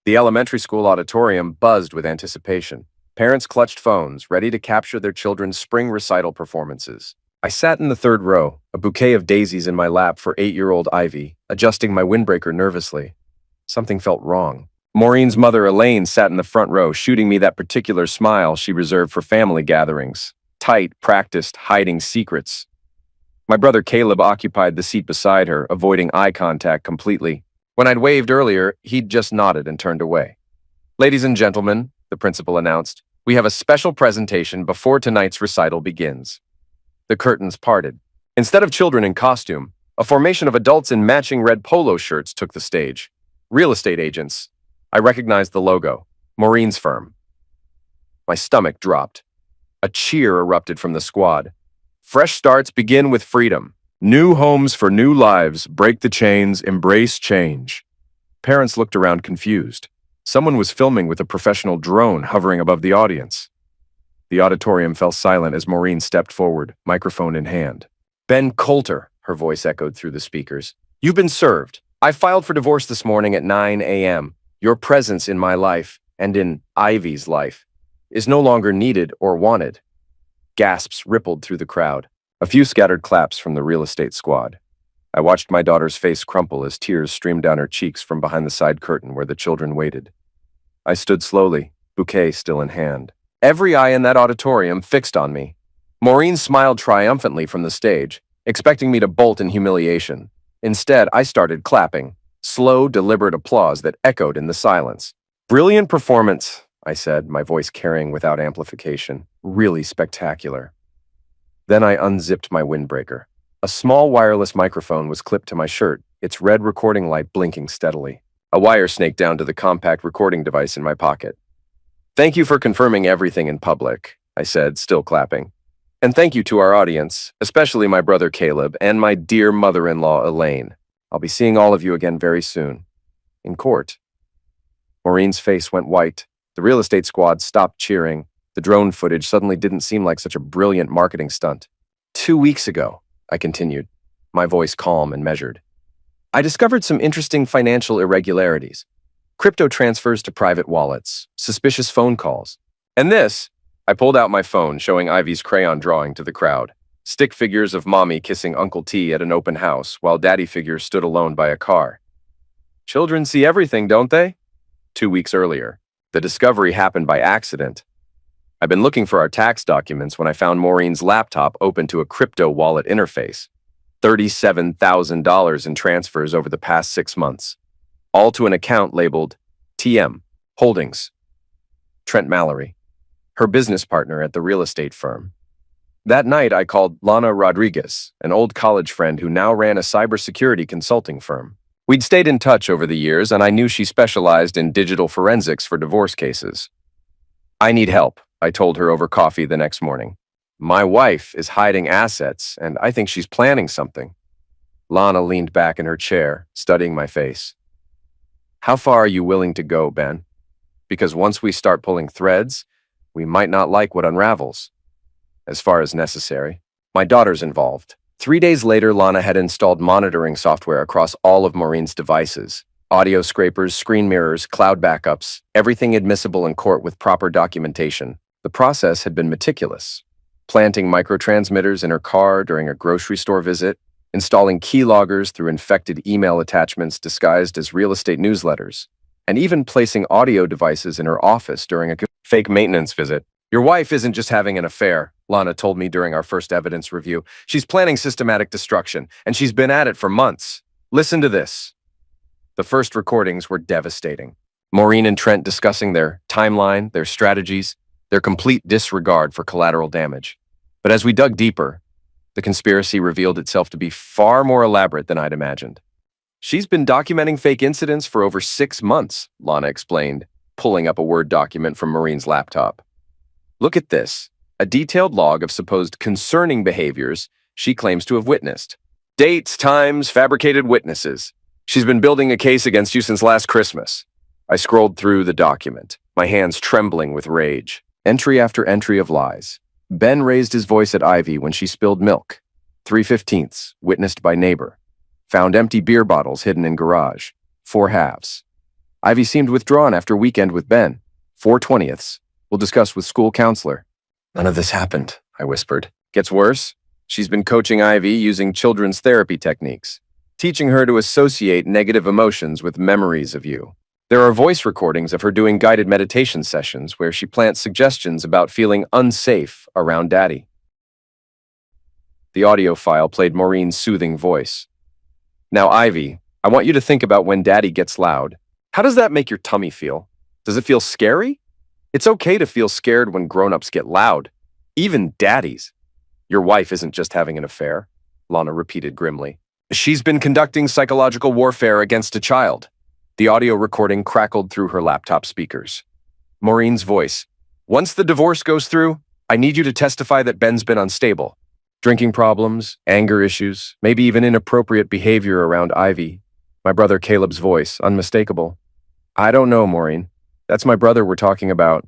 The elementary school auditorium buzzed with anticipation. Parents clutched phones, ready to capture their children's spring recital performances. I sat in the third row, a bouquet of daisies in my lap for 8-year-old Ivy, adjusting my windbreaker nervously. Something felt wrong. Maureen's mother, Elaine, sat in the front row, shooting me that particular smile she reserved for family gatherings. Tight, practiced, hiding secrets. My brother Caleb occupied the seat beside her, avoiding eye contact completely. When I'd waved earlier, he'd just nodded and turned away. "Ladies and gentlemen," the principal announced, "we have a special presentation before tonight's recital begins." The curtains parted. Instead of children in costume, a formation of adults in matching red polo shirts took the stage. Real estate agents. I recognized the logo. Maureen's firm. My stomach dropped. A cheer erupted from the squad. Fresh starts begin with freedom. New homes for new lives. Break the chains. Embrace change. Parents looked around confused. Someone was filming with a professional drone hovering above the audience. The auditorium fell silent as Maureen stepped forward, microphone in hand. "Ben Coulter," her voice echoed through the speakers. "You've been served. I filed for divorce this morning at 9 a.m. Your presence in my life, and in Ivy's life, is no longer needed or wanted." Gasps rippled through the crowd. A few scattered claps from the real estate squad. I watched my daughter's face crumple as tears streamed down her cheeks from behind the side curtain where the children waited. I stood slowly, bouquet still in hand. Every eye in that auditorium fixed on me. Maureen smiled triumphantly from the stage, expecting me to bolt in humiliation. Instead, I started clapping, slow, deliberate applause that echoed in the silence. "Brilliant performance," I said, my voice carrying without amplification. "Really spectacular." Then I unzipped my windbreaker. A small wireless microphone was clipped to my shirt, its red recording light blinking steadily. A wire snaked down to the compact recording device in my pocket. "Thank you for confirming everything in public," I said, still clapping. "And thank you to our audience, especially my brother Caleb and my dear mother-in-law Elaine. I'll be seeing all of you again very soon. In court." Maureen's face went white. The real estate squad stopped cheering. The drone footage suddenly didn't seem like such a brilliant marketing stunt. "2 weeks ago," I continued, my voice calm and measured, "I discovered some interesting financial irregularities. Crypto transfers to private wallets, suspicious phone calls. And this," I pulled out my phone showing Ivy's crayon drawing to the crowd. Stick figures of mommy kissing Uncle T at an open house while daddy figures stood alone by a car. Children see everything, don't they? 2 weeks earlier. The discovery happened by accident. I've been looking for our tax documents when I found Maureen's laptop open to a crypto wallet interface. $37,000 in transfers over the past 6 months. All to an account labeled TM Holdings. Trent Mallory, her business partner at the real estate firm. That night, I called Lana Rodriguez, an old college friend who now ran a cybersecurity consulting firm. We'd stayed in touch over the years, and I knew she specialized in digital forensics for divorce cases. "I need help," I told her over coffee the next morning. "My wife is hiding assets, and I think she's planning something." Lana leaned back in her chair, studying my face. "How far are you willing to go, Ben? Because once we start pulling threads, we might not like what unravels." "As far as necessary. My daughter's involved." 3 days later, Lana had installed monitoring software across all of Maureen's devices. Audio scrapers, screen mirrors, cloud backups, everything admissible in court with proper documentation. The process had been meticulous. Planting microtransmitters in her car during a grocery store visit, installing keyloggers through infected email attachments disguised as real estate newsletters, and even placing audio devices in her office during a fake maintenance visit. "Your wife isn't just having an affair," Lana told me during our first evidence review. "She's planning systematic destruction, and she's been at it for months. Listen to this." The first recordings were devastating. Maureen and Trent discussing their timeline, their strategies, their complete disregard for collateral damage. But as we dug deeper, the conspiracy revealed itself to be far more elaborate than I'd imagined. "She's been documenting fake incidents for over 6 months, Lana explained, pulling up a Word document from Maureen's laptop. "Look at this, a detailed log of supposed concerning behaviors she claims to have witnessed. Dates, times, fabricated witnesses. She's been building a case against you since last Christmas." I scrolled through the document, my hands trembling with rage. Entry after entry of lies. Ben raised his voice at Ivy when she spilled milk. 3/15, witnessed by neighbor. Found empty beer bottles hidden in garage. 4 halves. Ivy seemed withdrawn after weekend with Ben. 4/20. We'll discuss with school counselor. None of this happened, I whispered. Gets worse. She's been coaching Ivy using children's therapy techniques, teaching her to associate negative emotions with memories of you. There are voice recordings of her doing guided meditation sessions where she plants suggestions about feeling unsafe around Daddy. The audio file played Maureen's soothing voice. Now, Ivy, I want you to think about when Daddy gets loud. How does that make your tummy feel? Does it feel scary? It's okay to feel scared when grown-ups get loud. Even daddies. Your wife isn't just having an affair, Lana repeated grimly. She's been conducting psychological warfare against a child. The audio recording crackled through her laptop speakers. Maureen's voice. Once the divorce goes through, I need you to testify that Ben's been unstable. Drinking problems, anger issues, maybe even inappropriate behavior around Ivy. My brother Caleb's voice, unmistakable. I don't know, Maureen. That's my brother we're talking about.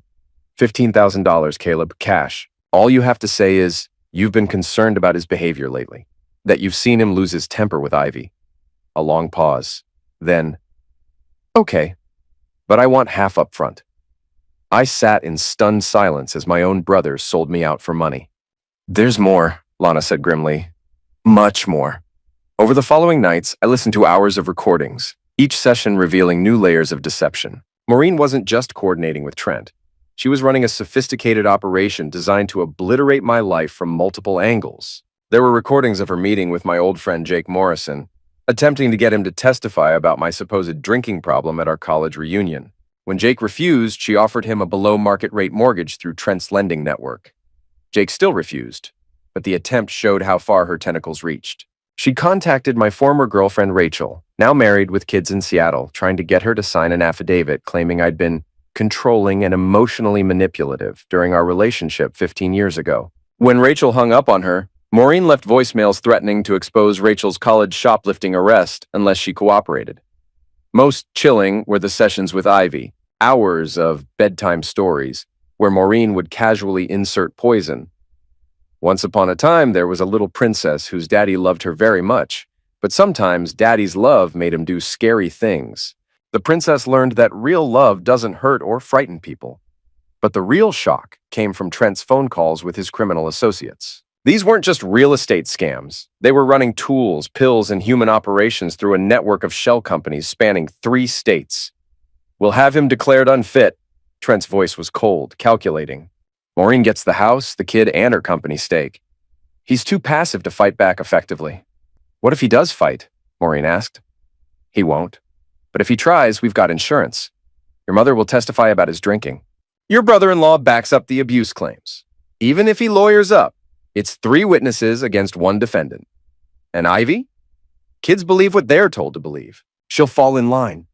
$15,000, Caleb, cash. All you have to say is, you've been concerned about his behavior lately. That you've seen him lose his temper with Ivy. A long pause. Then, okay, but I want half up front. I sat in stunned silence as my own brother sold me out for money. There's more, Lana said grimly. Much more. Over the following nights, I listened to hours of recordings, each session revealing new layers of deception. Maureen wasn't just coordinating with Trent. She was running a sophisticated operation designed to obliterate my life from multiple angles. There were recordings of her meeting with my old friend Jake Morrison, attempting to get him to testify about my supposed drinking problem at our college reunion. When Jake refused, she offered him a below-market rate mortgage through Trent's lending network. Jake still refused, but the attempt showed how far her tentacles reached. She contacted my former girlfriend Rachel, now married with kids in Seattle, trying to get her to sign an affidavit claiming I'd been controlling and emotionally manipulative during our relationship 15 years ago. When Rachel hung up on her, Maureen left voicemails threatening to expose Rachel's college shoplifting arrest unless she cooperated. Most chilling were the sessions with Ivy, hours of bedtime stories, where Maureen would casually insert poison. Once upon a time, there was a little princess whose daddy loved her very much, but sometimes daddy's love made him do scary things. The princess learned that real love doesn't hurt or frighten people. But the real shock came from Trent's phone calls with his criminal associates. These weren't just real estate scams. They were running tools, pills, and human operations through a network of shell companies spanning 3 states. We'll have him declared unfit. Trent's voice was cold, calculating. Maureen gets the house, the kid, and her company stake. He's too passive to fight back effectively. What if he does fight? Maureen asked. He won't. But if he tries, we've got insurance. Your mother will testify about his drinking. Your brother-in-law backs up the abuse claims. Even if he lawyers up, it's 3 witnesses against 1 defendant. And Ivy? Kids believe what they're told to believe. She'll fall in line.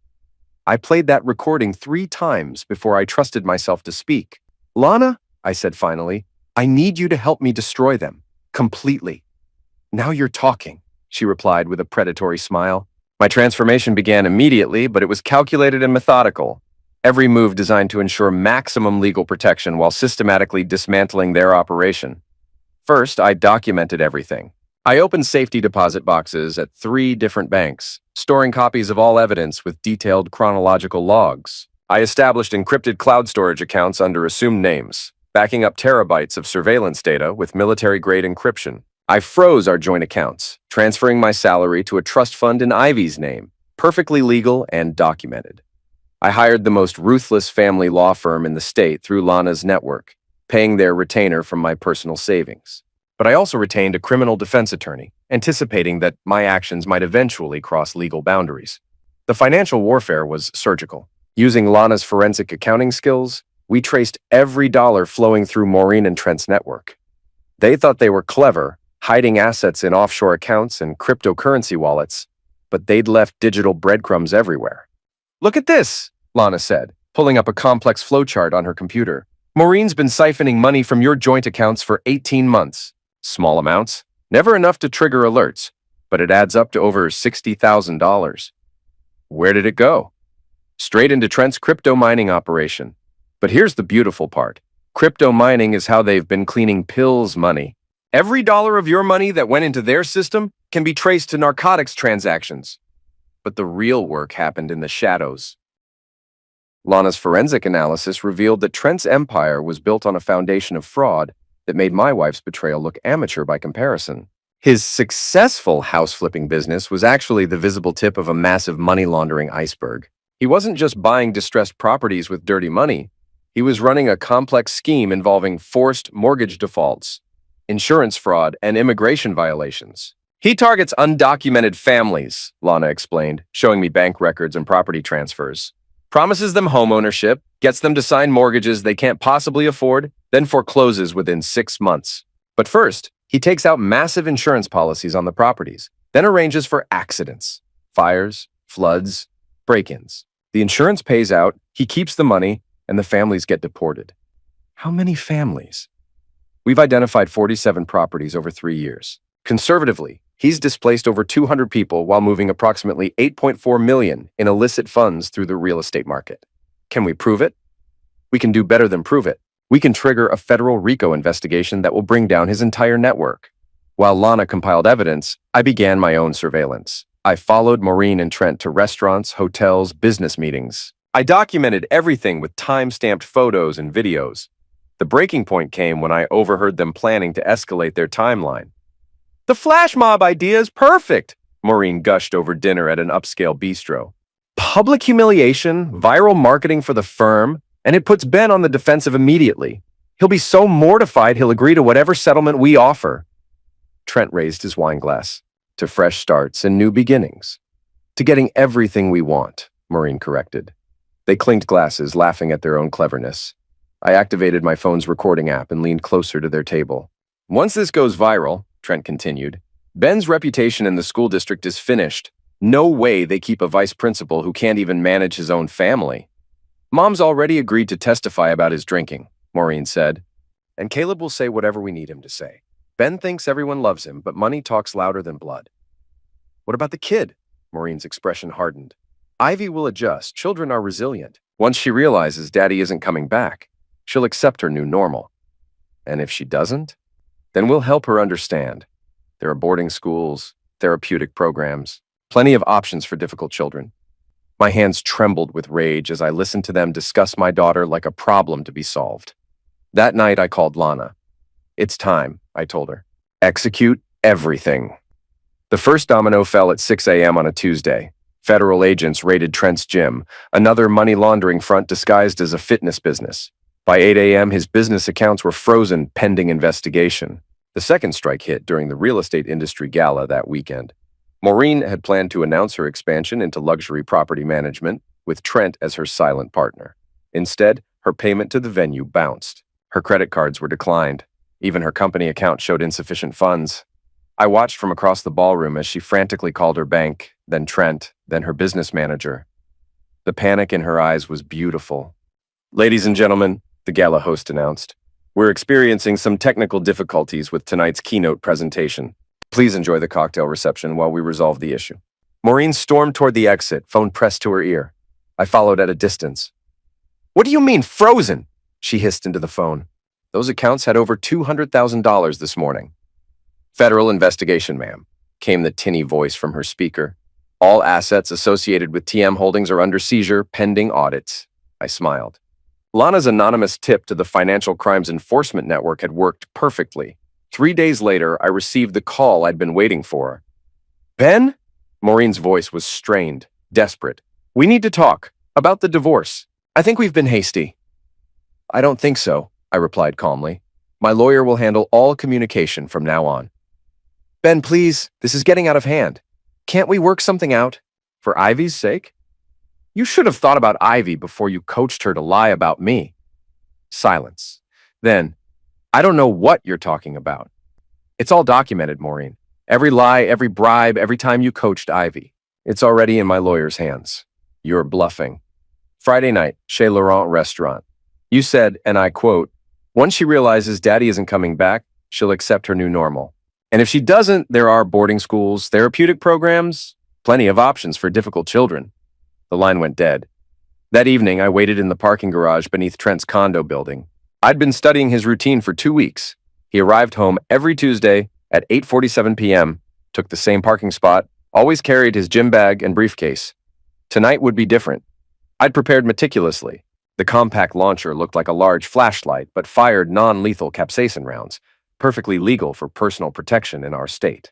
I played that recording 3 times before I trusted myself to speak. Lana, I said finally, I need you to help me destroy them. Completely. Now you're talking, she replied with a predatory smile. My transformation began immediately, but it was calculated and methodical. Every move designed to ensure maximum legal protection while systematically dismantling their operation. First, I documented everything. I opened safety deposit boxes at 3 different banks, storing copies of all evidence with detailed chronological logs. I established encrypted cloud storage accounts under assumed names, backing up terabytes of surveillance data with military-grade encryption. I froze our joint accounts, transferring my salary to a trust fund in Ivy's name, perfectly legal and documented. I hired the most ruthless family law firm in the state through Lana's network, paying their retainer from my personal savings. But I also retained a criminal defense attorney, anticipating that my actions might eventually cross legal boundaries. The financial warfare was surgical. Using Lana's forensic accounting skills, we traced every dollar flowing through Maureen and Trent's network. They thought they were clever, hiding assets in offshore accounts and cryptocurrency wallets, but they'd left digital breadcrumbs everywhere. Look at this, Lana said, pulling up a complex flowchart on her computer. Maureen's been siphoning money from your joint accounts for 18 months. Small amounts, never enough to trigger alerts, but it adds up to over $60,000. Where did it go? Straight into Trent's crypto mining operation. But here's the beautiful part. Crypto mining is how they've been cleaning pills money. Every dollar of your money that went into their system can be traced to narcotics transactions. But the real work happened in the shadows. Lana's forensic analysis revealed that Trent's empire was built on a foundation of fraud that made my wife's betrayal look amateur by comparison. His successful house-flipping business was actually the visible tip of a massive money-laundering iceberg. He wasn't just buying distressed properties with dirty money. He was running a complex scheme involving forced mortgage defaults, insurance fraud, and immigration violations. He targets undocumented families, Lana explained, showing me bank records and property transfers. Promises them homeownership, gets them to sign mortgages they can't possibly afford, then forecloses within 6 months. But first, he takes out massive insurance policies on the properties, then arranges for accidents, fires, floods, break-ins. The insurance pays out, he keeps the money, and the families get deported. How many families? We've identified 47 properties over 3 years. Conservatively, he's displaced over 200 people while moving approximately $8.4 million in illicit funds through the real estate market. Can we prove it? We can do better than prove it. We can trigger a federal RICO investigation that will bring down his entire network. While Lana compiled evidence, I began my own surveillance. I followed Maureen and Trent to restaurants, hotels, business meetings. I documented everything with time-stamped photos and videos. The breaking point came when I overheard them planning to escalate their timeline. "The flash mob idea is perfect," Maureen gushed over dinner at an upscale bistro. "Public humiliation, viral marketing for the firm, and it puts Ben on the defensive immediately. He'll be so mortified he'll agree to whatever settlement we offer." Trent raised his wine glass. "To fresh starts and new beginnings." "To getting everything we want," Maureen corrected. They clinked glasses, laughing at their own cleverness. I activated my phone's recording app and leaned closer to their table. "Once this goes viral," Trent continued, "Ben's reputation in the school district is finished. No way they keep a vice principal who can't even manage his own family." "Mom's already agreed to testify about his drinking," Maureen said. "And Caleb will say whatever we need him to say. Ben thinks everyone loves him, but money talks louder than blood." "What about the kid?" Maureen's expression hardened. "Ivy will adjust. Children are resilient. Once she realizes Daddy isn't coming back, she'll accept her new normal. And if she doesn't, then we'll help her understand. There are boarding schools, therapeutic programs, plenty of options for difficult children." My hands trembled with rage as I listened to them discuss my daughter like a problem to be solved. That night, I called Lana. "It's time," I told her. "Execute everything." The first domino fell at 6 a.m. on a Tuesday. Federal agents raided Trent's gym, another money laundering front disguised as a fitness business. By 8 a.m., his business accounts were frozen pending investigation. The second strike hit during the real estate industry gala that weekend. Maureen had planned to announce her expansion into luxury property management, with Trent as her silent partner. Instead, her payment to the venue bounced. Her credit cards were declined. Even her company account showed insufficient funds. I watched from across the ballroom as she frantically called her bank, then Trent, then her business manager. The panic in her eyes was beautiful. "Ladies and gentlemen," the gala host announced, "we're experiencing some technical difficulties with tonight's keynote presentation. Please enjoy the cocktail reception while we resolve the issue." Maureen stormed toward the exit, phone pressed to her ear. I followed at a distance. "What do you mean, frozen?" she hissed into the phone. "Those accounts had over $200,000 this morning." "Federal investigation, ma'am," came the tinny voice from her speaker. "All assets associated with TM Holdings are under seizure, pending audits." I smiled. Lana's anonymous tip to the Financial Crimes Enforcement Network had worked perfectly. 3 days later, I received the call I'd been waiting for. "Ben?" Maureen's voice was strained, desperate. "We need to talk. About the divorce. I think we've been hasty." "I don't think so," I replied calmly. "My lawyer will handle all communication from now on." "Ben, please, this is getting out of hand. Can't we work something out? For Ivy's sake?" "You should have thought about Ivy before you coached her to lie about me." Silence. Then, "I don't know what you're talking about." "It's all documented, Maureen. Every lie, every bribe, every time you coached Ivy. It's already in my lawyer's hands." "You're bluffing." "Friday night, Chez Laurent restaurant. You said, and I quote, 'Once she realizes Daddy isn't coming back, she'll accept her new normal. And if she doesn't, there are boarding schools, therapeutic programs, plenty of options for difficult children.'" The line went dead. That evening, I waited in the parking garage beneath Trent's condo building. I'd been studying his routine for 2 weeks. He arrived home every Tuesday at 8:47 p.m., took the same parking spot, always carried his gym bag and briefcase. Tonight would be different. I'd prepared meticulously. The compact launcher looked like a large flashlight, but fired non-lethal capsaicin rounds, perfectly legal for personal protection in our state.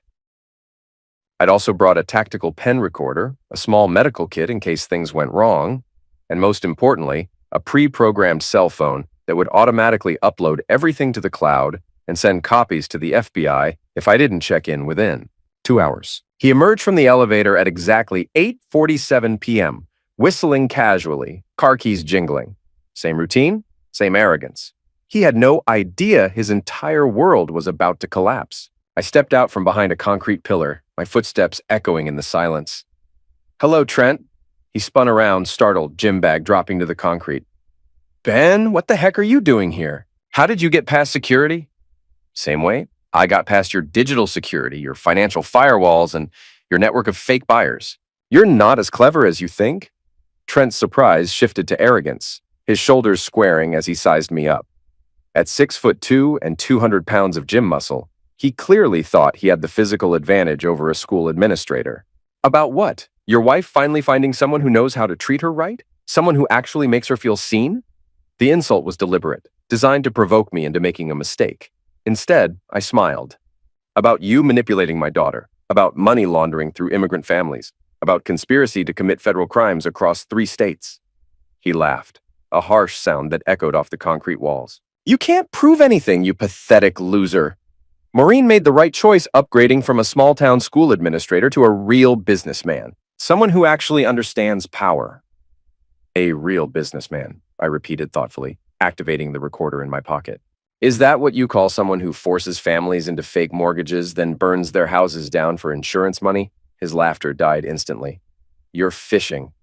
I'd also brought a tactical pen recorder, a small medical kit in case things went wrong, and most importantly, a pre-programmed cell phone that would automatically upload everything to the cloud and send copies to the FBI if I didn't check in within 2 hours. He emerged from the elevator at exactly 8:47 p.m., whistling casually, car keys jingling. Same routine, same arrogance. He had no idea his entire world was about to collapse. I stepped out from behind a concrete pillar, my footsteps echoing in the silence. "Hello, Trent." He spun around, startled, gym bag dropping to the concrete. "Ben, what the heck are you doing here? How did you get past security?" "Same way. I got past your digital security, your financial firewalls, and your network of fake buyers. You're not as clever as you think." Trent's surprise shifted to arrogance, his shoulders squaring as he sized me up. At 6'2" and 200 pounds of gym muscle, he clearly thought he had the physical advantage over a school administrator. "About what? Your wife finally finding someone who knows how to treat her right? Someone who actually makes her feel seen?" The insult was deliberate, designed to provoke me into making a mistake. Instead, I smiled. "About you manipulating my daughter, about money laundering through immigrant families, about conspiracy to commit federal crimes across 3 states. He laughed, a harsh sound that echoed off the concrete walls. "You can't prove anything, you pathetic loser." Maureen made the right choice upgrading from a small-town school administrator to a real businessman, someone who actually understands power. "A real businessman," I repeated thoughtfully, activating the recorder in my pocket. "Is that what you call someone who forces families into fake mortgages, then burns their houses down for insurance money?" His laughter died instantly. "You're fishing."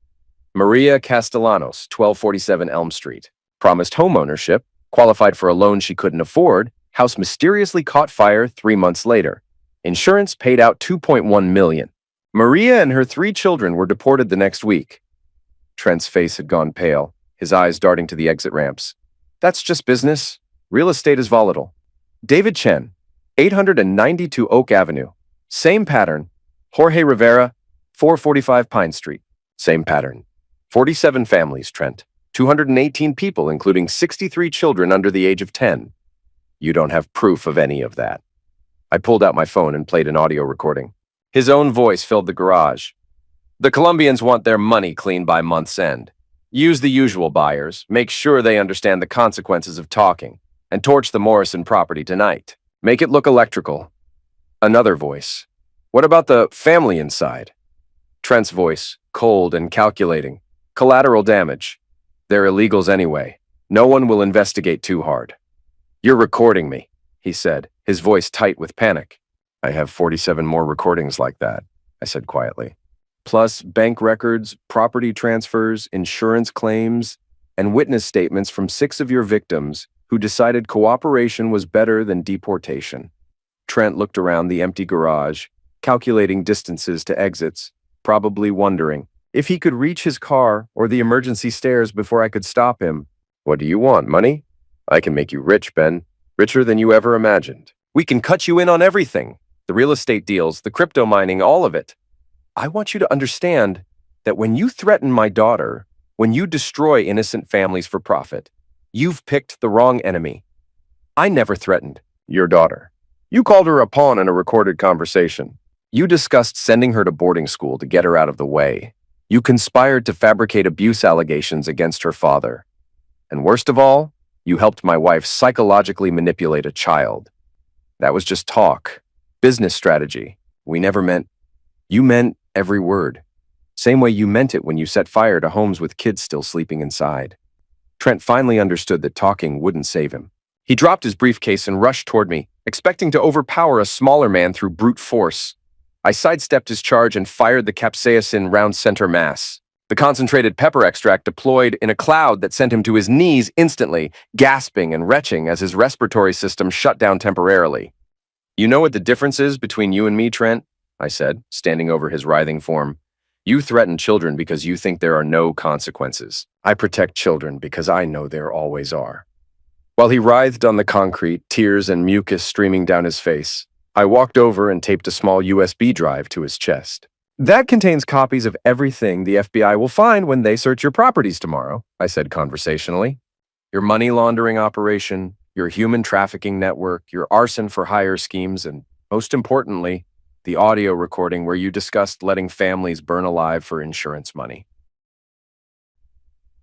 Maria Castellanos, 1247 Elm Street. Promised homeownership, qualified for a loan she couldn't afford, house mysteriously caught fire 3 months later. Insurance paid out $2.1 million. Maria and her 3 children were deported the next week. Trent's face had gone pale, his eyes darting to the exit ramps. "That's just business. Real estate is volatile." David Chen, 892 Oak Avenue. Same pattern. Jorge Rivera, 445 Pine Street. Same pattern. 47 families, Trent. 218 people, including 63 children under the age of 10. You don't have proof of any of that. I pulled out my phone and played an audio recording. His own voice filled the garage. "The Colombians want their money clean by month's end. Use the usual buyers, make sure they understand the consequences of talking, and torch the Morrison property tonight. Make it look electrical." Another voice. "What about the family inside?" Trent's voice, cold and calculating. "Collateral damage. They're illegals anyway. No one will investigate too hard." "You're recording me," he said, his voice tight with panic. "I have 47 more recordings like that," I said quietly. "Plus bank records, property transfers, insurance claims, and witness statements from 6 of your victims who decided cooperation was better than deportation." Trent looked around the empty garage, calculating distances to exits, probably wondering if he could reach his car or the emergency stairs before I could stop him. "What do you want, money? I can make you rich, Ben. Richer than you ever imagined. We can cut you in on everything. The real estate deals, the crypto mining, all of it. I want you to understand that when you threaten my daughter, when you destroy innocent families for profit, you've picked the wrong enemy. I never threatened your daughter. You called her a pawn in a recorded conversation. You discussed sending her to boarding school to get her out of the way. You conspired to fabricate abuse allegations against her father. And worst of all, you helped my wife psychologically manipulate a child. That was just talk. Business strategy. We never meant... You meant every word. Same way you meant it when you set fire to homes with kids still sleeping inside." Trent finally understood that talking wouldn't save him. He dropped his briefcase and rushed toward me, expecting to overpower a smaller man through brute force. I sidestepped his charge and fired the capsaicin round center mass. The concentrated pepper extract deployed in a cloud that sent him to his knees instantly, gasping and retching as his respiratory system shut down temporarily. "You know what the difference is between you and me, Trent?" I said, standing over his writhing form. "You threaten children because you think there are no consequences. I protect children because I know there always are." While he writhed on the concrete, tears and mucus streaming down his face, I walked over and taped a small USB drive to his chest. That contains copies of everything the FBI will find when they search your properties tomorrow, I said conversationally. Your money laundering operation, your human trafficking network, your arson for hire schemes, and most importantly, the audio recording where you discussed letting families burn alive for insurance money.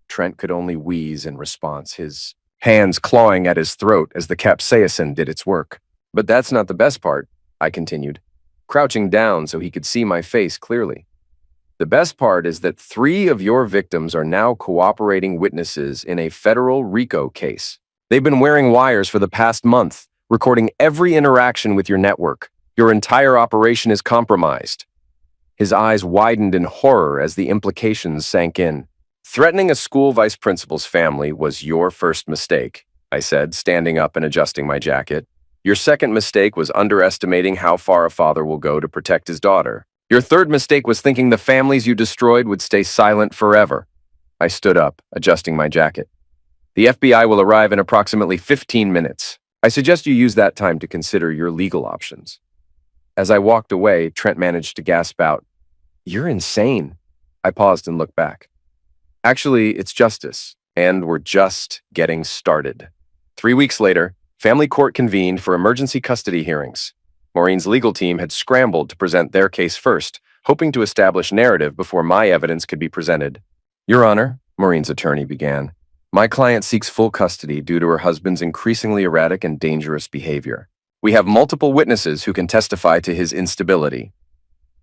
Trent could only wheeze in response, his hands clawing at his throat as the capsaicin did its work. But that's not the best part, I continued, crouching down so he could see my face clearly. The best part is that 3 of your victims are now cooperating witnesses in a federal RICO case. They've been wearing wires for the past month, recording every interaction with your network. Your entire operation is compromised. His eyes widened in horror as the implications sank in. Threatening a school vice principal's family was your first mistake, I said, standing up and adjusting my jacket. Your second mistake was underestimating how far a father will go to protect his daughter. Your third mistake was thinking the families you destroyed would stay silent forever. I stood up, adjusting my jacket. The FBI will arrive in approximately 15 minutes. I suggest you use that time to consider your legal options. As I walked away, Trent managed to gasp out, "You're insane." I paused and looked back. Actually, it's justice, and we're just getting started. 3 weeks later, family court convened for emergency custody hearings. Maureen's legal team had scrambled to present their case first, hoping to establish narrative before my evidence could be presented. Your Honor, Maureen's attorney began, my client seeks full custody due to her husband's increasingly erratic and dangerous behavior. We have multiple witnesses who can testify to his instability.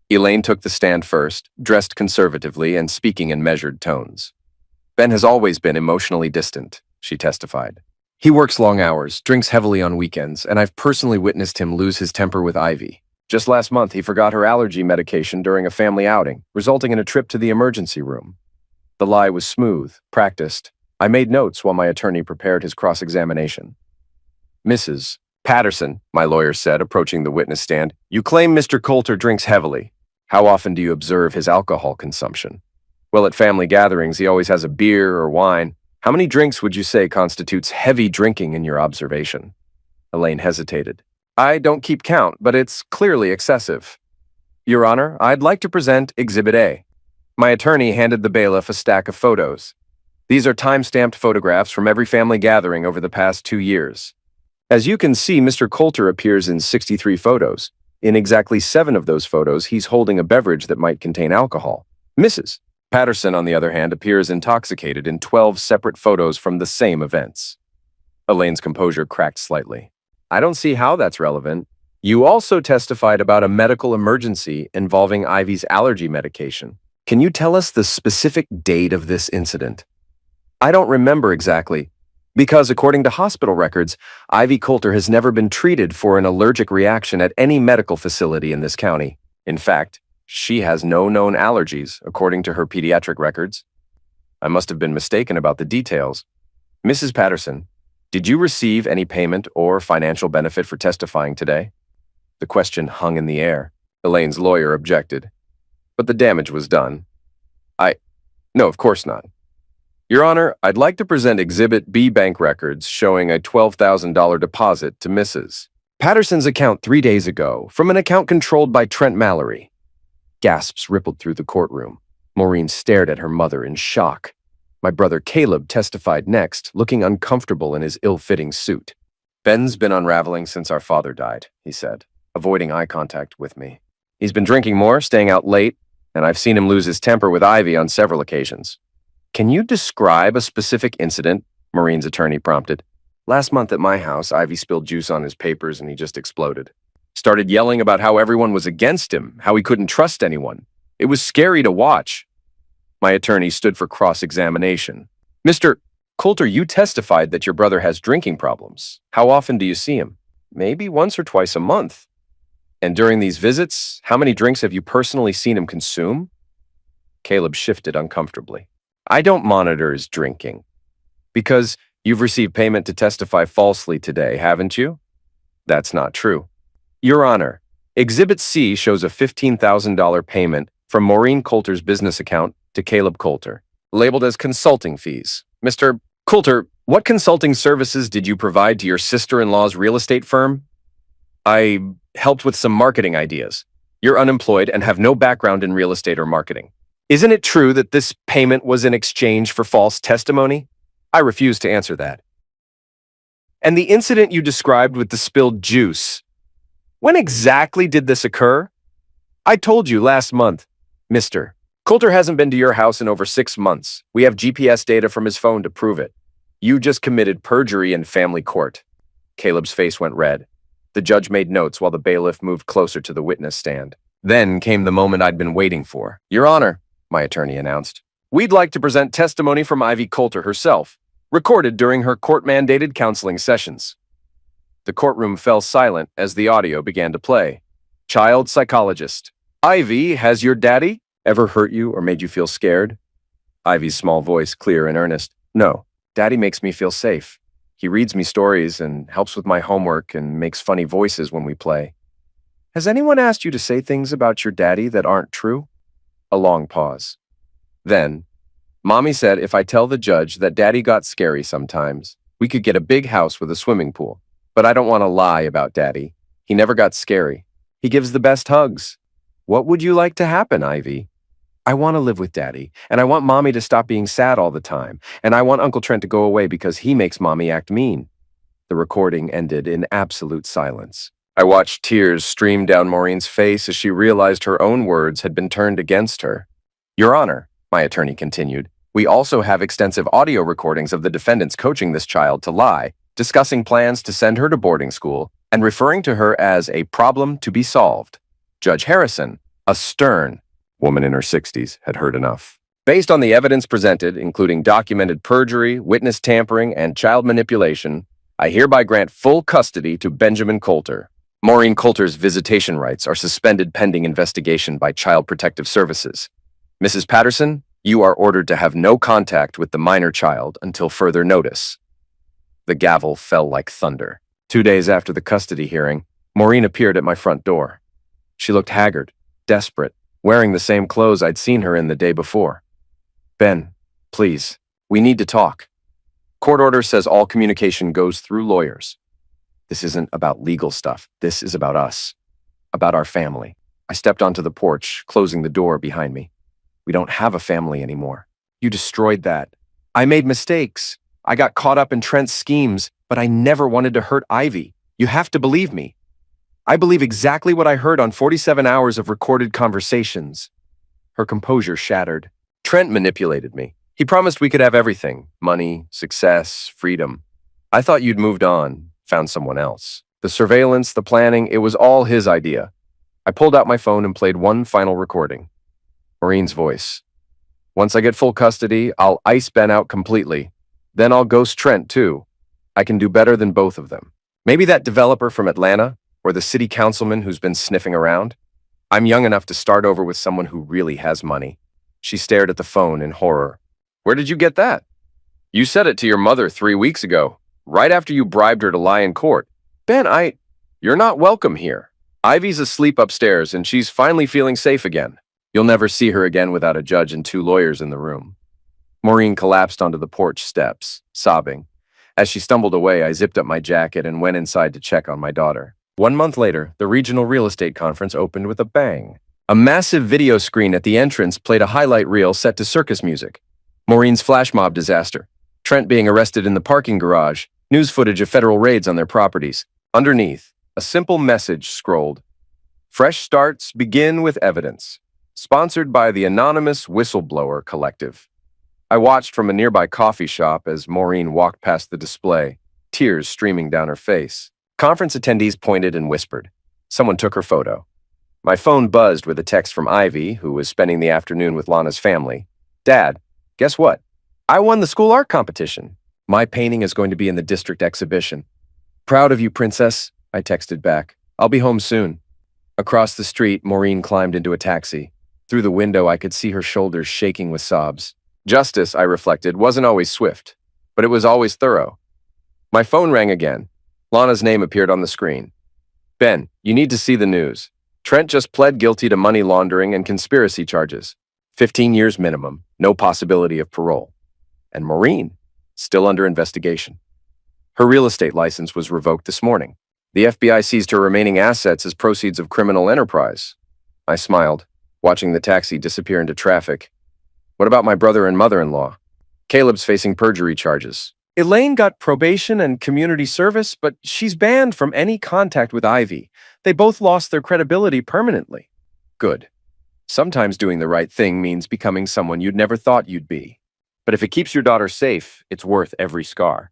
Elaine took the stand first, dressed conservatively and speaking in measured tones. Ben has always been emotionally distant, she testified. He works long hours, drinks heavily on weekends, and I've personally witnessed him lose his temper with Ivy. Just last month, he forgot her allergy medication during a family outing, resulting in a trip to the emergency room. The lie was smooth, practiced. I made notes while my attorney prepared his cross-examination. Mrs. Patterson, my lawyer said, approaching the witness stand, you claim Mr. Coulter drinks heavily. How often do you observe his alcohol consumption? Well, at family gatherings, he always has a beer or wine. How many drinks would you say constitutes heavy drinking in your observation? Elaine hesitated. I don't keep count, but it's clearly excessive. Your Honor, I'd like to present Exhibit A. My attorney handed the bailiff a stack of photos. These are time-stamped photographs from every family gathering over the past 2 years. As you can see, Mr. Coulter appears in 63 photos. In exactly 7 of those photos, he's holding a beverage that might contain alcohol. Mrs. Patterson, on the other hand, appears intoxicated in 12 separate photos from the same events. Elaine's composure cracked slightly. I don't see how that's relevant. You also testified about a medical emergency involving Ivy's allergy medication. Can you tell us the specific date of this incident? I don't remember exactly, because according to hospital records, Ivy Coulter has never been treated for an allergic reaction at any medical facility in this county. In fact, she has no known allergies, according to her pediatric records. I must have been mistaken about the details. Mrs. Patterson, did you receive any payment or financial benefit for testifying today? The question hung in the air. Elaine's lawyer objected. But the damage was done. No, of course not. Your Honor, I'd like to present Exhibit B bank records showing a $12,000 deposit to Mrs. Patterson's account 3 days ago from an account controlled by Trent Mallory. Gasps rippled through the courtroom. Maureen stared at her mother in shock. My brother Caleb testified next, looking uncomfortable in his ill-fitting suit. Ben's been unraveling since our father died, he said, avoiding eye contact with me. He's been drinking more, staying out late, and I've seen him lose his temper with Ivy on several occasions. Can you describe a specific incident? Maureen's attorney prompted. Last month at my house, Ivy spilled juice on his papers and he just exploded. Started yelling about how everyone was against him, how he couldn't trust anyone. It was scary to watch. My attorney stood for cross-examination. Mr. Coulter, you testified that your brother has drinking problems. How often do you see him? Maybe once or twice a month. And during these visits, how many drinks have you personally seen him consume? Caleb shifted uncomfortably. I don't monitor his drinking. Because you've received payment to testify falsely today, haven't you? That's not true. Your Honor, Exhibit C shows a $15,000 payment from Maureen Coulter's business account to Caleb Coulter, labeled as consulting fees. Mr. Coulter, what consulting services did you provide to your sister-in-law's real estate firm? I helped with some marketing ideas. You're unemployed and have no background in real estate or marketing. Isn't it true that this payment was in exchange for false testimony? I refuse to answer that. And the incident you described with the spilled juice, when exactly did this occur? I told you last month, Mr. Coulter hasn't been to your house in over 6 months. We have GPS data from his phone to prove it. You just committed perjury in family court. Caleb's face went red. The judge made notes while the bailiff moved closer to the witness stand. Then came the moment I'd been waiting for. Your Honor, my attorney announced, we'd like to present testimony from Ivy Coulter herself, recorded during her court-mandated counseling sessions. The courtroom fell silent as the audio began to play. Child psychologist. Ivy, has your daddy ever hurt you or made you feel scared? Ivy's small voice, clear and earnest. No, Daddy makes me feel safe. He reads me stories and helps with my homework and makes funny voices when we play. Has anyone asked you to say things about your daddy that aren't true? A long pause. Then, Mommy said if I tell the judge that Daddy got scary sometimes, we could get a big house with a swimming pool. But I don't want to lie about Daddy. He never got scary. He gives the best hugs. What would you like to happen, Ivy? I want to live with Daddy, and I want Mommy to stop being sad all the time, and I want Uncle Trent to go away because he makes Mommy act mean. The recording ended in absolute silence. I watched tears stream down Maureen's face as she realized her own words had been turned against her. Your Honor, my attorney continued, we also have extensive audio recordings of the defendants coaching this child to lie, discussing plans to send her to boarding school, and referring to her as a problem to be solved. Judge Harrison, a stern woman in her 60s, had heard enough. Based on the evidence presented, including documented perjury, witness tampering, and child manipulation, I hereby grant full custody to Benjamin Coulter. Maureen Coulter's visitation rights are suspended pending investigation by Child Protective Services. Mrs. Patterson, you are ordered to have no contact with the minor child until further notice. The gavel fell like thunder. 2 days after the custody hearing, Maureen appeared at my front door. She looked haggard, desperate, wearing the same clothes I'd seen her in the day before. Ben, please, we need to talk. Court order says all communication goes through lawyers. This isn't about legal stuff. This is about us, about our family. I stepped onto the porch, closing the door behind me. We don't have a family anymore. You destroyed that. I made mistakes. I got caught up in Trent's schemes, but I never wanted to hurt Ivy. You have to believe me. I believe exactly what I heard on 47 hours of recorded conversations. Her composure shattered. Trent manipulated me. He promised we could have everything: money, success, freedom. I thought you'd moved on, found someone else. The surveillance, the planning, it was all his idea. I pulled out my phone and played one final recording. Maureen's voice. Once I get full custody, I'll ice Ben out completely. Then I'll ghost Trent, too. I can do better than both of them. Maybe that developer from Atlanta, or the city councilman who's been sniffing around. I'm young enough to start over with someone who really has money. She stared at the phone in horror. Where did you get that? You said it to your mother 3 weeks ago, right after you bribed her to lie in court. Ben, you're not welcome here. Ivy's asleep upstairs and she's finally feeling safe again. You'll never see her again without a judge and 2 lawyers in the room. Maureen collapsed onto the porch steps, sobbing. As she stumbled away, I zipped up my jacket and went inside to check on my daughter. 1 month later, the regional real estate conference opened with a bang. A massive video screen at the entrance played a highlight reel set to circus music. Maureen's flash mob disaster. Trent being arrested in the parking garage. News footage of federal raids on their properties. Underneath, a simple message scrolled. Fresh starts begin with evidence. Sponsored by the Anonymous Whistleblower Collective. I watched from a nearby coffee shop as Maureen walked past the display, tears streaming down her face. Conference attendees pointed and whispered. Someone took her photo. My phone buzzed with a text from Ivy, who was spending the afternoon with Lana's family. Dad, guess what? I won the school art competition. My painting is going to be in the district exhibition. Proud of you, princess, I texted back. I'll be home soon. Across the street, Maureen climbed into a taxi. Through the window, I could see her shoulders shaking with sobs. Justice, I reflected, wasn't always swift, but it was always thorough. My phone rang again. Lana's name appeared on the screen. Ben, you need to see the news. Trent just pled guilty to money laundering and conspiracy charges. 15 years minimum, no possibility of parole. And Maureen, still under investigation. Her real estate license was revoked this morning. The FBI seized her remaining assets as proceeds of criminal enterprise. I smiled, watching the taxi disappear into traffic. What about my brother and mother-in-law? Caleb's facing perjury charges. Elaine got probation and community service, but she's banned from any contact with Ivy. They both lost their credibility permanently. Good. Sometimes doing the right thing means becoming someone you'd never thought you'd be. But if it keeps your daughter safe, it's worth every scar.